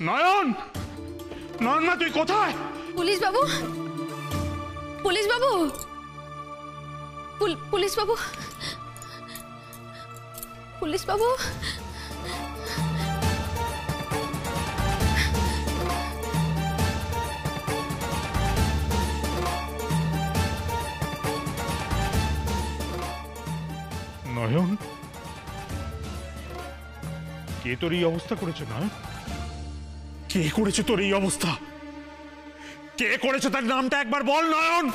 নয়ন, নয়ন মা তুই কোথায়? পুলিশ বাবু, পুলিশ বাবু, পুলিশ বাবু, পুলিশ বাবু, নয়ন, কে তোর এই অবস্থা করেছে? নয়ন, কে করেছে তোর এই অবস্থা? কে করেছে তার নামটা একবার বল নয়ন।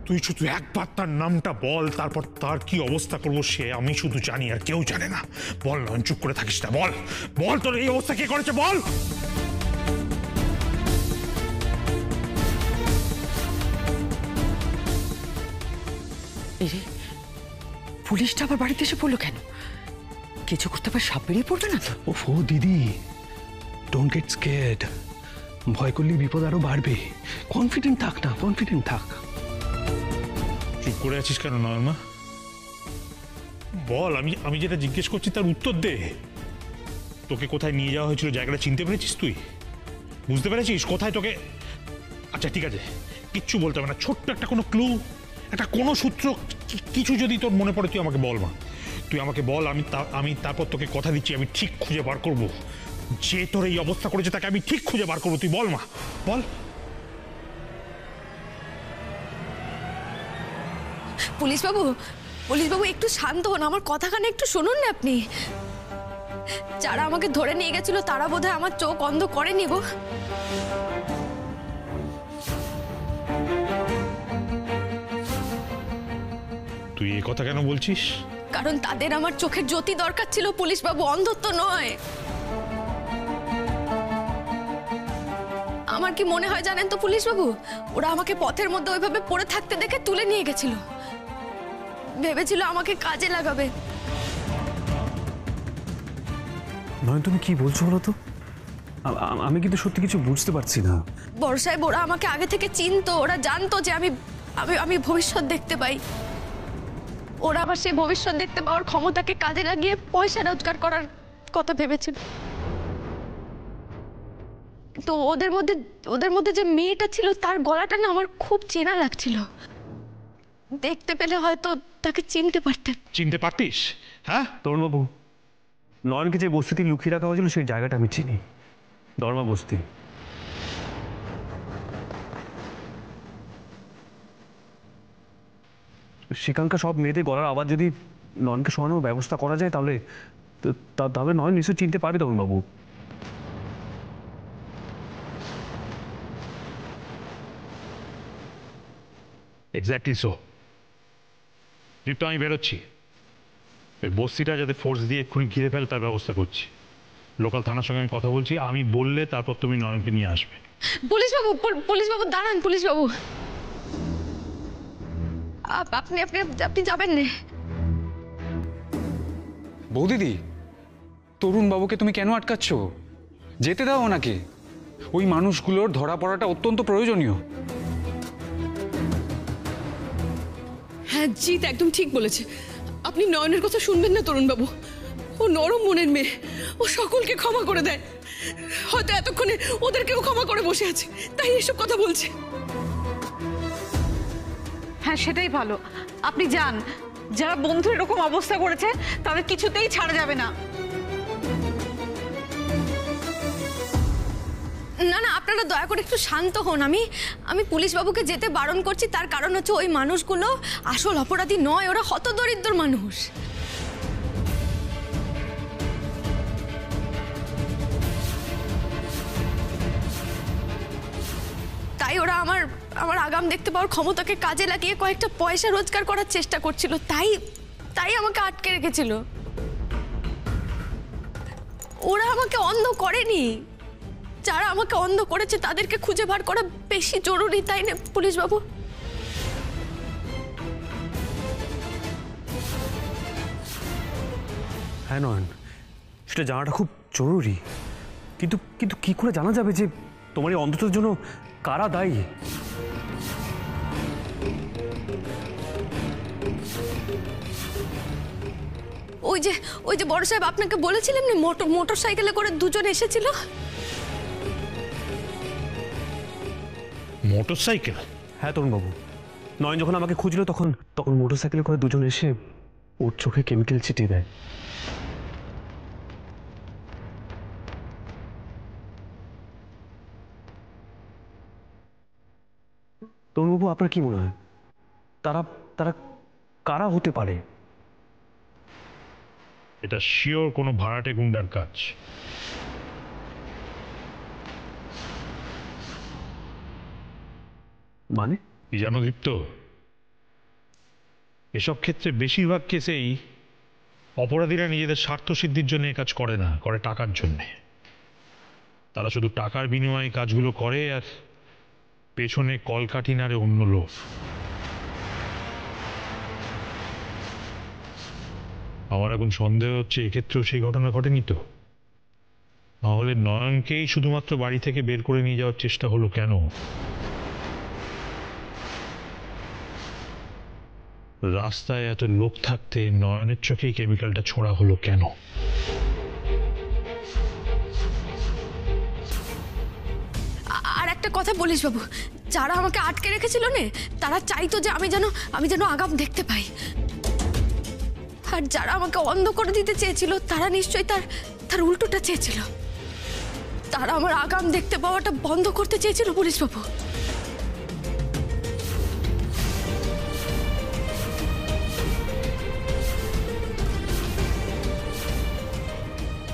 তুই শুধু একবার তার নামটা বল, তারপর তার কি অবস্থা করবো সে আমি শুধু জানি, আর কেউ জানে না। বল নয়ন, চুপ করে থাকিস না, বল বল তোর এই অবস্থা কে করেছে বল। পুলিশটা আবার বাড়িতে এসে পড়লো কেন? কিছু করতে পারে, সাপ বেরিয়ে পড়বে না তো? ও দিদি, ডোন্ট গেট স্কেয়ার্ড। ভয় করলে বিপদ আরো বাড়বে। কনফিডেন্ট থাক না, কনফিডেন্ট থাক। চুপ করে আছিস কেন নয়ন মা? বল, আমি যেটা জিজ্ঞেস করছি তার উত্তর দে। তোকে কোথায় নিয়ে যাওয়া হয়েছিল জায়গাটা চিনতে পেরেছিস? তুই বুঝতে পেরেছিস কোথায় তোকে? আচ্ছা ঠিক আছে, কিচ্ছু বলতে হবে না, ছোট্ট একটা কোনো ক্লু, একটা কোনো সূত্র কিছু যদি তোর মনে পড়ে তুই আমাকে বল মা। তুই আমাকে বল, আমি তারপর তোকে কথা দিচ্ছি আমি ঠিক খুঁজে বার করবো। যে তোর এই অবস্থা করেছে তাকে আমি ঠিক খুঁজে বার করবো। তুই বল মা, বল। পুলিশ বাবু, পুলিশ বাবু একটু শান্ত হন, আমার কথাখানে একটু শুনুন না আপনি। যারা আমাকে ধরে নিয়ে গেছিল তারা বোধহয় আমার চোখ অন্ধ করেনি গো। তুই এই কথা কেন বলছিস? কারণ তাদের আমার চোখের জ্যোতি দরকার ছিল পুলিশ বাবু, অন্ধত্ব নয়। আমার কি মনে হয় জানেন তো পুলিশ বাবু, ওরা আমাকে পথের মধ্যে ওইভাবে পড়ে থাকতে দেখে তুলে নিয়ে গেছিল, ভেবেছিল আমাকে কাজে লাগাবে। নয়ন তুমি কি বলছো বলো তো? আমি কিন্তু সত্যি কিছু বুঝতে পারছি না। বড় সাহেব, ওরা আমাকে আগে থেকে চিনতো, ওরা জানতো যে আমি আমি আমি ভবিষ্যৎ দেখতে পাই। ওরা আবার সেই ভবিষ্যৎ দেখতে পাওয়ার ক্ষমতাকে কাজে লাগিয়ে পয়সা রোজগার করার কথা ভেবেছিল। তো ওদের মধ্যে যে মেয়েটা ছিল তার গলাটা না আমার খুব চেনা লাগছিল। দেখতে পেলে হয়তো তাকে চিনতে পারতেন। চিনতে পারতিস? হ্যাঁ তরুণবাবু, নয়নকে যে বস্তিতে লুকিয়ে রাখা হয়েছিল সেই জায়গাটা আমি চিনি, ধর্মা বস্তি। সেখানকার সব মেয়েদের গলার আওয়াজ যদি নয়নকে শোনানোর ব্যবস্থা করা যায় তাহলে তাহলে নয়ন নিশ্চয় চিনতে পারবে তরুণবাবু। Exactly so. দীপ্ত, আমি বেরোচ্ছি। ওই বস্তিটা যাতে ফোর্স দিয়ে এক্ষুনি ঘিরে ফেলে তার ব্যবস্থা করছি। লোকাল থানার সঙ্গে আমি কথা বলছি, আমি বললে তারপর তুমি নয়নকে নিয়ে আসবে। পুলিশ বাবু, পুলিশ বাবু দাঁড়ান। পুলিশ বাবু, আপনি আপনি আপনি যাবেন না। বৌদিদি, তরুণ বাবুকে তুমি কেন আটকাচ্ছ? যেতে দাও ওনাকে। ওই মানুষগুলোর ধরা পড়াটা অত্যন্ত প্রয়োজনীয়। হ্যাঁ, জিৎ একদম ঠিক বলেছে। আপনি নয়নের কথা শুনবেন না তরুণ বাবু। ও নরম মনের মেয়ে, ও সকলকে ক্ষমা করে দেয়। হয়তো এতক্ষণে ওদেরকেও ক্ষমা করে বসে আছে, তাই এসব কথা বলছে। হ্যাঁ, সেটাই ভালো। আপনি যান। যারা বন্ধু এরকম অবস্থা করেছে তাদের কিছুতেই ছাড়া যাবে না। না না, আপনারা দয়া করে একটু শান্ত হন। আমি পুলিশ বাবুকে যেতে বারণ করছি, তার কারণ হচ্ছে ওই মানুষগুলো আসল অপরাধী নয়, ওরা হতদরিদ্র মানুষ। তাই ওরা আমার আগাম দেখতে পাওয়ার ক্ষমতাকে কাজে লাগিয়ে কয়েকটা পয়সা রোজগার করার চেষ্টা করছিল, তাই আমাকে আটকে রেখেছিল। ওরা আমাকে অন্ধ করেনি। যারা আমাকে অন্ধ করেছে তাদেরকে খুঁজে বার করা বেশি জরুরি, তাই না পুলিশ বাবু? হ্যাঁ নয়ন, সেটা জানাটা খুব জরুরি। কিন্তু কিন্তু কি করে জানা যাবে যে তোমার এই অন্ধতার জন্য কারা দায়ী? ওই ওই যে বড় সাহেব আপনাকে বলেছিলেন না মোটর সাইকেলে করে দুজন এসেছিল। Motor cycle? হ্যাঁ তরুণবাবু, নয়ন যখন আমাকে খুঁজলো তখন মোটর সাইকেলে করে দুজন এসে ওর চোখে কেমিক্যাল ছিটিয়ে দেয়। তরুণবাবু, আপনার কি মনে হয় তারা তারা কারা হতে পারে? এটা শিওর কোনো ভাড়াটে গুন্ডার কাজ। মানে কি জানো দীপ্ত, এসব ক্ষেত্রে বেশিরভাগ কেসেই অপরাধীরা নিজেদের স্বার্থ সিদ্ধির জন্য এ কাজ করে না, করে টাকার জন্যে। তারা শুধু টাকার বিনিময়ে কাজগুলো করে, আর পেছনে কলকাঠি নাড়ে অন্য লোক। আমার এখন সন্দেহ হচ্ছে এক্ষেত্রেও সেই ঘটনা ঘটেনি তো। নাহলে নয়নকেই শুধুমাত্র বাড়ি থেকে বের করে নিয়ে যাওয়ার চেষ্টা হলো কেন? রাস্তায় এত লোক থাকতে নয়নের চোখেই কেমিক্যালটা ছোড়া হলো কেন? আর একটা কথা বলিস বাবু, যারা আমাকে আটকে রেখেছিল না, তারা চাইতো যে আমি যেন আগাম দেখতে পাই। আর যারা আমাকে অন্ধ করে দিতে চেয়েছিল, তারা নিশ্চয়ই তার উল্টোটা চেয়েছিল। তারা আমার আগাম দেখতে পাওয়াটা বন্ধ করতে চেয়েছিল পুলিশ বাবু।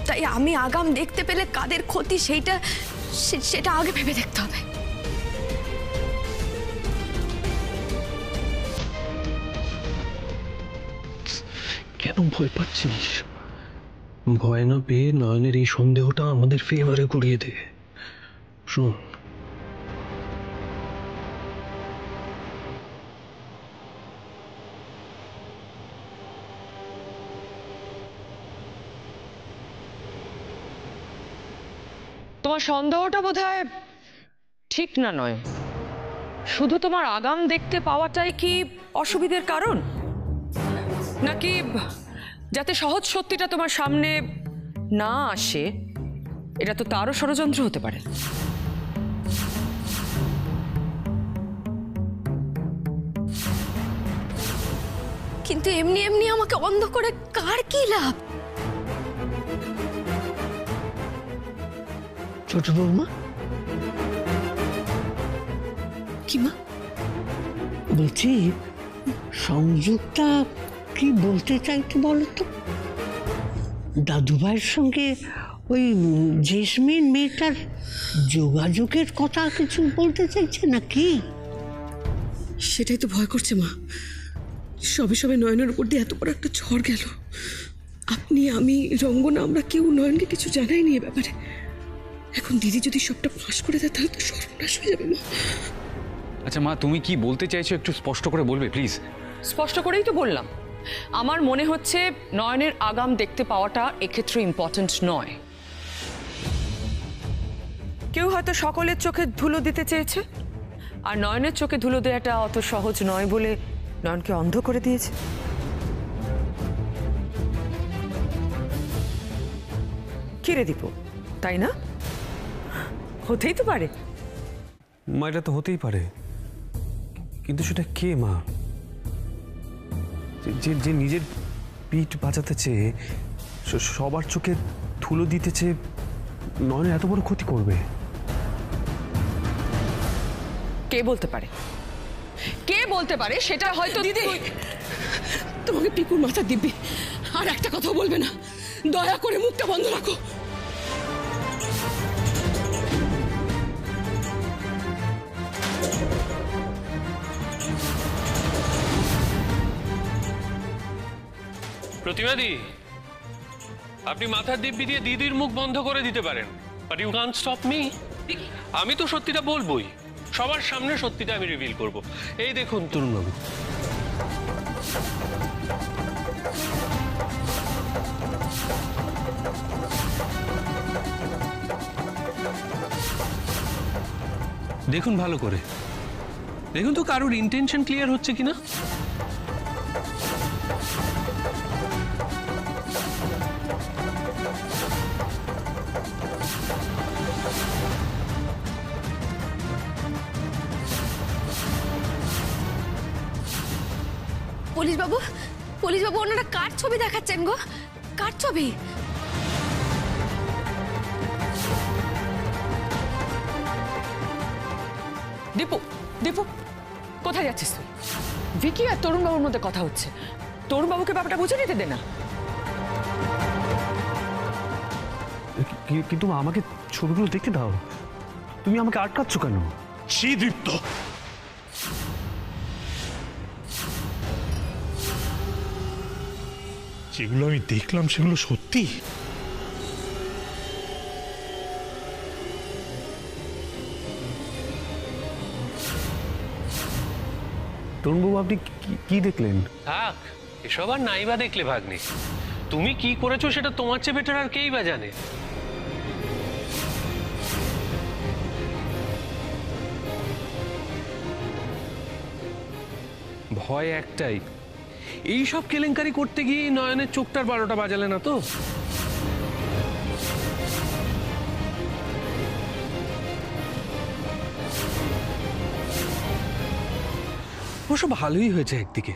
তাই আমি আগাম দেখতে পেলে কাদের ক্ষতি সেটা আগে ভেবে দেখতে হবে। কেন ভয় পাচ্ছিস? ভয় না পেয়ে নয়নের এই সন্দেহটা আমাদের ফেভারে ঘুরিয়ে দে। শোন, তোমার সন্দেহটা বোধহয় ঠিক না নয়। শুধু তোমার আগাম দেখতে পাওয়াটাই কি অসুবিধের কারণ, নাকি যাতে সহজ সত্যিটা তোমার সামনে না আসে, এটা তো তারও ষড়যন্ত্র হতে পারে। কিন্তু এমনি এমনি আমাকে অন্ধ করে কার কি লাভ? ছোট বৌমা, কি মা? বলছি, সংযুক্তা কি বলতে চাইতে বলো তো? দাদুভাইয়ের সঙ্গে ওই জেসমিন মেয়েটার যোগাযোগের কথা কিছু বলতে চাইছে নাকি? সেটাই তো ভয় করছে মা। সবে নয়নের উপর দিয়ে এত বড় একটা ঝড় গেল। আপনি, আমি, রঙ্গনা, আমরা কেউ নয়নকে কিছু জানাইনি এ ব্যাপারে। এখন দিদি যদি সবটা ফাঁস করে দেয় তাহলে তো সর্বনাশ হয়ে যাবে মা। আচ্ছা মা, তুমি কি বলতে চাইছো একটু স্পষ্ট করে বলবে প্লিজ? স্পষ্ট করেই তো বললাম, আমার মনে হচ্ছে নয়নের আগাম দেখতে পাওয়াটা এক্ষেত্রে ইম্পর্ট্যান্ট নয়। কেউ হয়তো সকলের চোখে ধুলো দিতে চেয়েছে, আর নয়নের চোখে ধুলো দেওয়াটা অত সহজ নয় বলে নয়নকে অন্ধ করে দিয়েছে। কিরে দীপু, তাই না? হতেই তো পারে। মা, এটা তো হতেই পারে, কিন্তু সেটা কে মা? যে নিজের পিঠ বাঁচাতে চেয়ে সবার চোখে ধুলো দিতে চেয়ে নয়নের এত বড় ক্ষতি করবে? কে বলতে পারে? কে বলতে পারে সেটা হয়তো দিদি, তোমাকে পিকুর মাথা দিব্যি আর একটা কথা বলবে না। দয়া করে মুখটা বন্ধ রাখো। প্রতিমাদি, আপনি মাথার দিব্যি দিয়ে দিদির মুখ বন্ধ করে দিতে পারেন, but you can't stop me. আমি তো সত্যিটা বলবোই, সবার সামনে সত্যিটা আমি রিভিল করব। এই দেখুন তরুণবাবু, দেখুন ভালো করে, দেখুন তো কারোর ইন্টেনশন ক্লিয়ার হচ্ছে কিনা। পুলিশ বাবু ওনারা কার ছবি দেখাচ্ছেন গো? কার ছবি? দীপু, দীপু, কোথায় যাচ্ছিস তুই? ভিকি আর তরুণবাবুর মধ্যে কথা হচ্ছে, তরুণবাবুকে ব্যাপারটা বুঝে নিতে দে না। কিন্তু আমাকে ছবিগুলো দেখতে দাও, তুমি আমাকে আটকাচ্ছ কেন? ছি দীপ্ত, যেগুলো আমি দেখলাম সেগুলো সত্যি? তরুণবাবু, আপনি কি দেখলেন? থাক, এসব আর নাইবা দেখলে ভাগ্নে। তুমি কি করেছো সেটা তোমার চেয়ে বেটার আর কেই বা জানে। ভয় একটাই, এই সব কেলেঙ্কারি করতে গিয়ে নয়নের চোখটার 12টা বাজালে না তো? অবশ্য ভালোই হয়েছে একদিকে,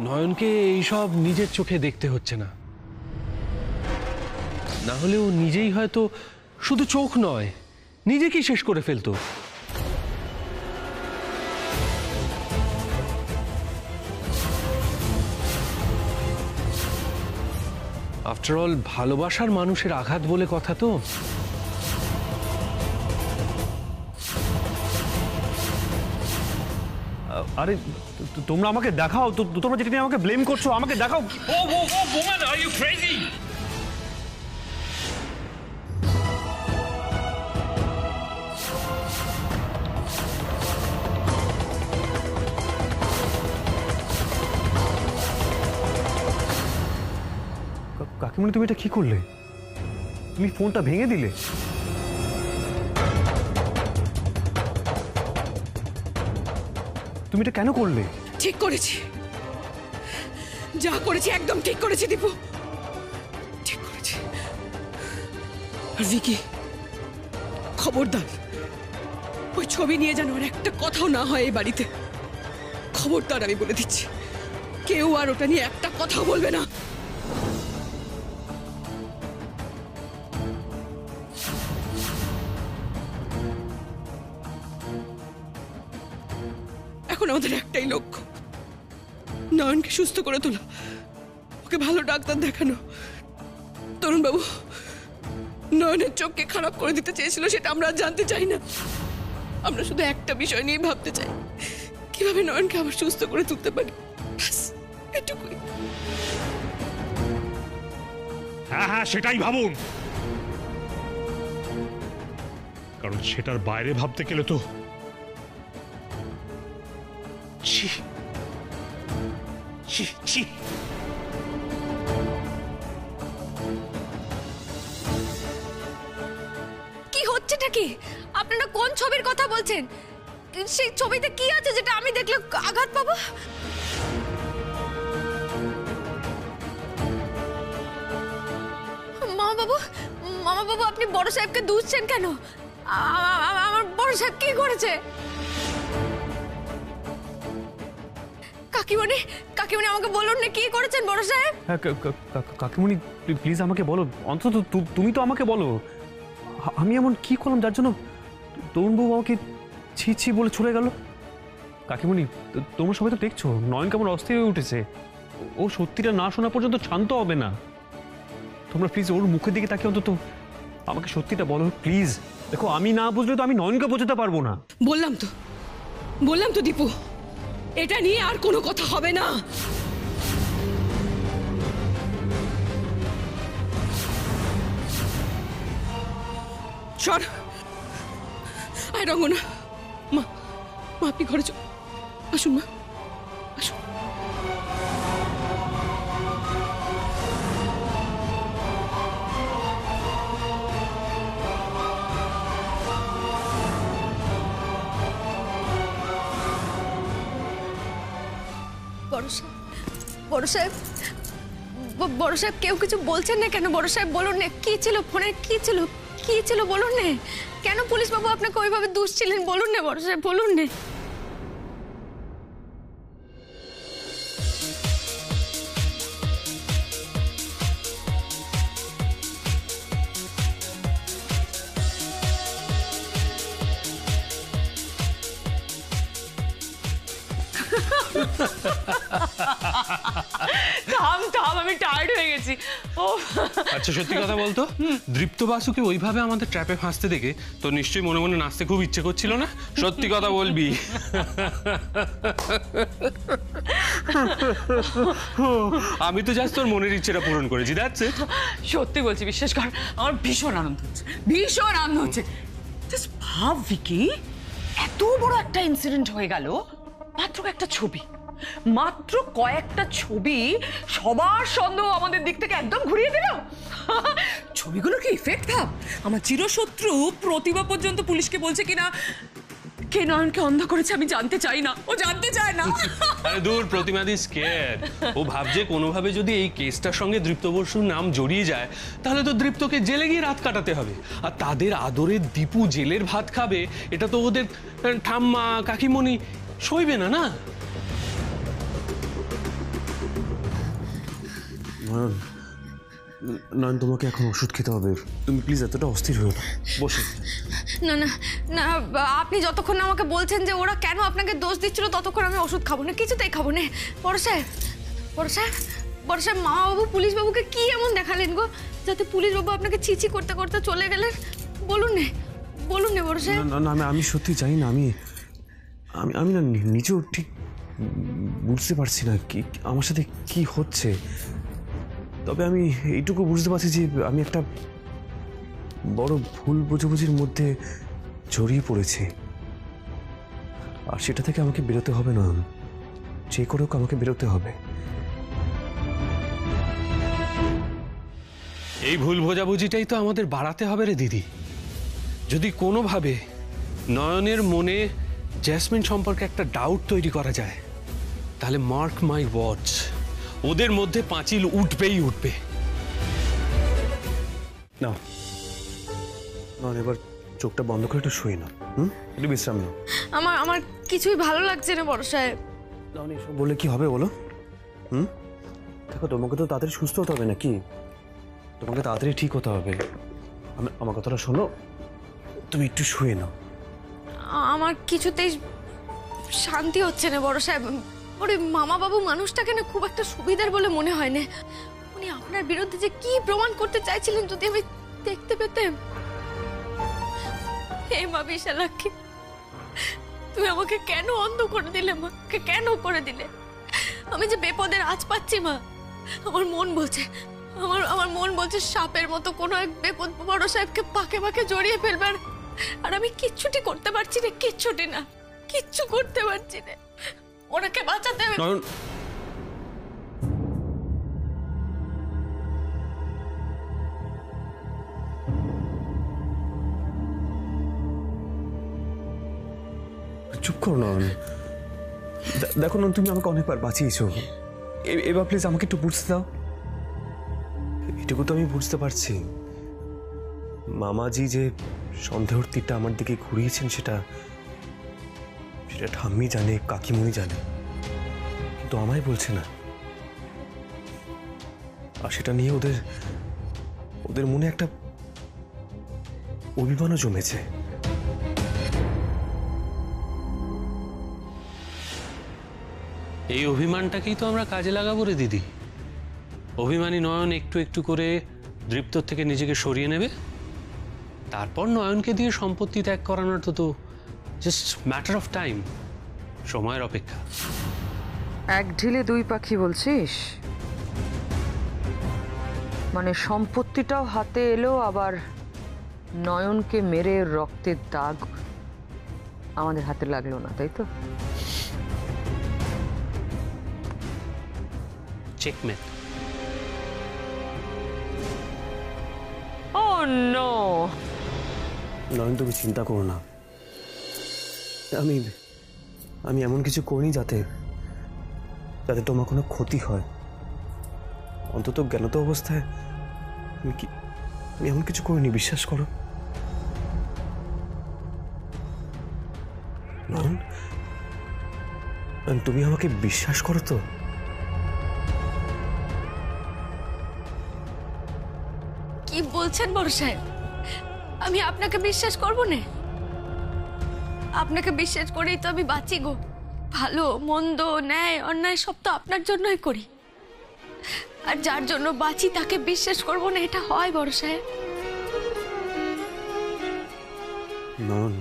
নয়নকে এইসব নিজের চোখে দেখতে হচ্ছে না। না হলে ও নিজেই হয়তো শুধু চোখ নয়, নিজেকেই শেষ করে ফেলতো। আফটার অল ভালোবাসার মানুষের আঘাত বলে কথা তো। আরে তোমরা আমাকে দেখাও, তোমরা যেটা নিয়ে আমাকে ব্লেম করছো আমাকে দেখাও। কাকিমণি, তুমি এটা কি করলে? তুমি ফোনটা ভেঙে দিলে? তুমি এটা কেন করলে? ঠিক করেছি, যা করেছি একদম ঠিক করেছি দীপু, ঠিক করেছি। আর ভিকি, খবরদার ওই ছবি নিয়ে যেন আর একটা কথাও না হয় এই বাড়িতে। খবরদার, আমি বলে দিচ্ছি, কেউ আর ওটা নিয়ে একটা কথাও বলবে না। এখন আমাদের একটাই লক্ষ্য, নয়নকে সুস্থ করে তোলা, ওকে ভালো ডাক্তার দেখানো। তরুণবাবু নয়নের চোখকে খারাপ করে দিতে চেয়েছিল সেটা আমরা আর জানতে চাই না। আমরা শুধু একটা বিষয় নিয়ে ভাবতে চাই, কিভাবে নয়নকে আবার সুস্থ করে তুলতে পারি, ব্যাস এটুকুই। হ্যাঁ হ্যাঁ, সেটাই ভাবুন, কারণ সেটার বাইরে ভাবতে গেলে তো ছি ছি ছি। কি হচ্ছেটা কি? আপনারা কোন ছবির কথা বলছেন? সেই ছবিতে কি আছে যেটা আমি দেখলে আঘাত পাবো? মামা বাবু, আপনি বড় সাহেবকে দুষছেন কেন? আমার বড় সাহেব কি করেছে? কাকিমণি, আমাকে বলুন না, কি করেছেন বড় সাহেব? হ্যাঁ কাকিমণি, প্লিজ আমাকে বলো, অন্তত তুমি তো আমাকে বলো, আমি এমন কি করলাম যার জন্য তরুণবাবু আমাকে ছি ছি বলে চলে গেল? কাকিমণি, তোমরা সবাই তো দেখছো নয়ন কেমন অস্থির হয়ে উঠেছে, ও সত্যিটা না শোনা পর্যন্ত শান্ত হবে না। তোমরা প্লিজ ওর মুখের দিকে তাকিয়ে অন্তত আমাকে সত্যিটা বলো প্লিজ। দেখো, আমি না বুঝলে তো আমি নয়নকে বোঝাতে পারবো না। বললাম তো দীপু, এটা নিয়ে আর কোনো কথা হবে না। সর, আয় রঙ্গনা, মা আপনি ঘরে চল, আসুন মা, আসুন। বড় সাহেব কেউ কিছু বলছেন না কেন? বড় সাহেব বলুন না, কি ছিল ফোনে, কি ছিল বলুন না। কেন পুলিশ বাবু আপনাকে ওইভাবে দুষছিলেন বলুন না বড় সাহেব, বলুন না। থাম থাম, আমি টায়ার্ড হয়ে গেছি। ও আচ্ছা সত্যি কথা বলতো, দৃপ্ত বাসুকে ওইভাবে আমাদের ট্র্যাপে ফাঁসতে দেখে তো নিশ্চয়ই মনে মনে নাচতে খুব ইচ্ছে করছিল না? সত্যি কথা বলবি? আমি তো জাস্ট তোর মনের ইচ্ছেটা পূরণ করেছি, দ্যাটস ইট। সত্যি বলছি, বিশ্বাস কর, আমার ভীষণ আনন্দ হচ্ছে, ভীষণ আনন্দ হচ্ছে। জাস্ট ভাব ভিকি, এত বড় একটা ইনসিডেন্ট হয়ে গেল মাত্র একটা ছবি, মাত্র কয়েকটা ছবি সবার সন্দেহ আমাদের দিক থেকে একদম ঘুরিয়ে দিল। ছবিগুলোর কি ইফেক্ট ভাব। আমার চিরশত্রু প্রতিভা পর্যন্ত পুলিশকে বলছে কিনা কে নয়নকে অন্ধ করেছে আমি জানতে চাই না, ও জানতে চায় না। আরে দূর, প্রতিমাদি স্কেয়ার। ও ভাবছে কোনোভাবে যদি এই কেসটার সঙ্গে দৃপ্ত বসুর নাম জড়িয়ে যায় তাহলে তো দৃপ্তকে জেলে গিয়ে রাত কাটাতে হবে, আর তাদের আদরের দীপু জেলের ভাত খাবে এটা তো ওদের ঠাম্মা কাকিমণি সইবে না। না নয়ন, তোমাকে এখন ওষুধ খেতে হবে, তুমি প্লিজ এতটা অস্থির হও না, বসে। না না না, আপনি যতক্ষণ না আমাকে বলছেন যে ওরা কেন আপনাকে দোষ দিচ্ছিল ততক্ষণ আমি ওষুধ খাবো না, কিছুতেই খাবো না। বড় সাহেব, বড় সাহেব, বড় সাহেব, মা বাবু পুলিশ বাবুকে কি এমন দেখালেন গো যাতে পুলিশ বাবু আপনাকে ছিছি করতে করতে চলে গেলেন? বলুন না, বলুন না বড় সাহেব। না না, আমি সত্যি জানি না, আমি আমি আমি না নিজেও ঠিক বুঝতে পারছি না কি আমার সাথে কি হচ্ছে। তবে আমি এইটুকু বুঝতে পারছি যে আমি একটা বড় ভুল বোঝাবুঝির মধ্যে জড়িয়ে পড়েছি, আর সেটা থেকে আমাকে বেরোতে হবে। না, যে করে হোক আমাকে বেরোতে হবে। এই ভুল বোঝাবুঝিটাই তো আমাদের বাড়াতে হবে রে দিদি। যদি কোনোভাবে নয়নের মনে জেসমিন সম্পর্কে একটা ডাউট তৈরি করা যায় তাহলে মার্ক মাই ওয়ার্ডস, ওদের মধ্যে পাঁচিল উঠবেই উঠবে। না না, এবার চোখটা বন্ধ করে একটু শুয়ে না, একটু বিশ্রাম নাও। আমার কিছুই ভালো লাগছে না বড় সাহেব। না, এসব বলে কি হবে বলো? দেখো, তোমাকে তো তাড়াতাড়ি সুস্থ হতে হবে নাকি? তোমাকে তাড়াতাড়ি ঠিক হতে হবে। আমার কথাটা শোনো, তুমি একটু শুয়ে নাও। আমার কিছুতেই শান্তি হচ্ছে না বড় সাহেব। ওরে মামা বাবু মানুষটাকে না খুব একটা সুবিধার বলে মনে হয় না। উনি আপনার বিরুদ্ধে যে কি প্রমাণ করতে চাইছিলেন যদি আমি দেখতে পেতাম। হে মা বিশালাক্ষী, তুমি আমাকে কেন অন্ধ করে দিলে মা? কেন করে দিলে? আমি যে বেপদের আজ পাচ্ছি মা। আমার মন বলছে, আমার মন বলছে সাপের মতো কোনো এক বেপদ বড় সাহেবকে পাকে পাকে জড়িয়ে ফেলবার, আর আমি কিচ্ছুটি করতে পারছি না, কিচ্ছুটি না, কিচ্ছু করতে পারছি না। ওনাকে বাঁচাতে হবে। নয়ন, চুপ করো নয়ন। দেখো নয়ন, তুমি আমাকে অনেকবার বাঁচিয়েছো, এবার প্লিজ আমাকে একটু বুঝতে দাও। এটুকু তো আমি বুঝতে পারছি, মামাজি যে সন্দেহর তীরটা আমার দিকে ঘুরিয়েছেন সেটা ঠাম্মি জানে, কাকিমুনি জানে, কিন্তু আমায় বলছে না। আর সেটা নিয়ে ওদের মনে একটা অভিমানও জমেছে। এই অভিমানটাকেই তো আমরা কাজে লাগাবো রে দিদি। অভিমানী নয়ন একটু একটু করে দৃপ্তর থেকে নিজেকে সরিয়ে নেবে, তারপর নয়নকে দিয়ে সম্পত্তি ত্যাগ করানোর তো জাস্ট ম্যাটার অফ টাইম, সময়ের অপেক্ষা। এক ঢিলে দুই পাখি বলছিস? মানে সম্পত্তিটাও হাতে এলো, আবার নয়নকে মেরে রক্তের দাগ আমাদের হাতে লাগলো না, তাই তো? চেকমেট। ও নো, নয়ন তুমি চিন্তা করো না, আমি এমন কিছু করিনি যাতে তোমার কোনো ক্ষতি হয়। অন্তত জ্ঞানত অবস্থায় আমি এমন কিছু করিনি, বিশ্বাস করো। নয়ন, তুমি আমাকে বিশ্বাস করো তো? কি বলছেন বড় সাহেব? আমি আপনাকে বিশ্বাস করব না? আপনাকে বিশ্বাস করেই তো আমি বাঁচি গো। ভালো মন্দ ন্যায় অন্যায় সব তো আপনার জন্যই করি, আর যার জন্য বাঁচি তাকে বিশ্বাস করবো না, এটা হয় বড় সাহেব? নয়ন,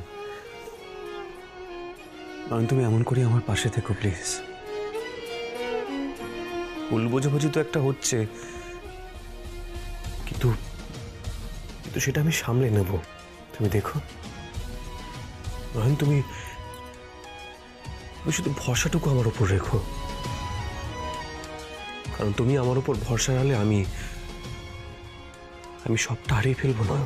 নয়ন তুমি এমন করে আমার পাশে থেকো প্লিজ। ভুল বোঝাবুঝি তো একটা হচ্ছে, কিন্তু কিন্তু সেটা আমি সামলে নেব। তুমি দেখো নয়ন, তুমি শুধু ভরসাটুকু আমার উপর রেখো, কারণ তুমি আমার উপর ভরসা রাখলে আমি সবটা হারিয়ে ফেলবো না।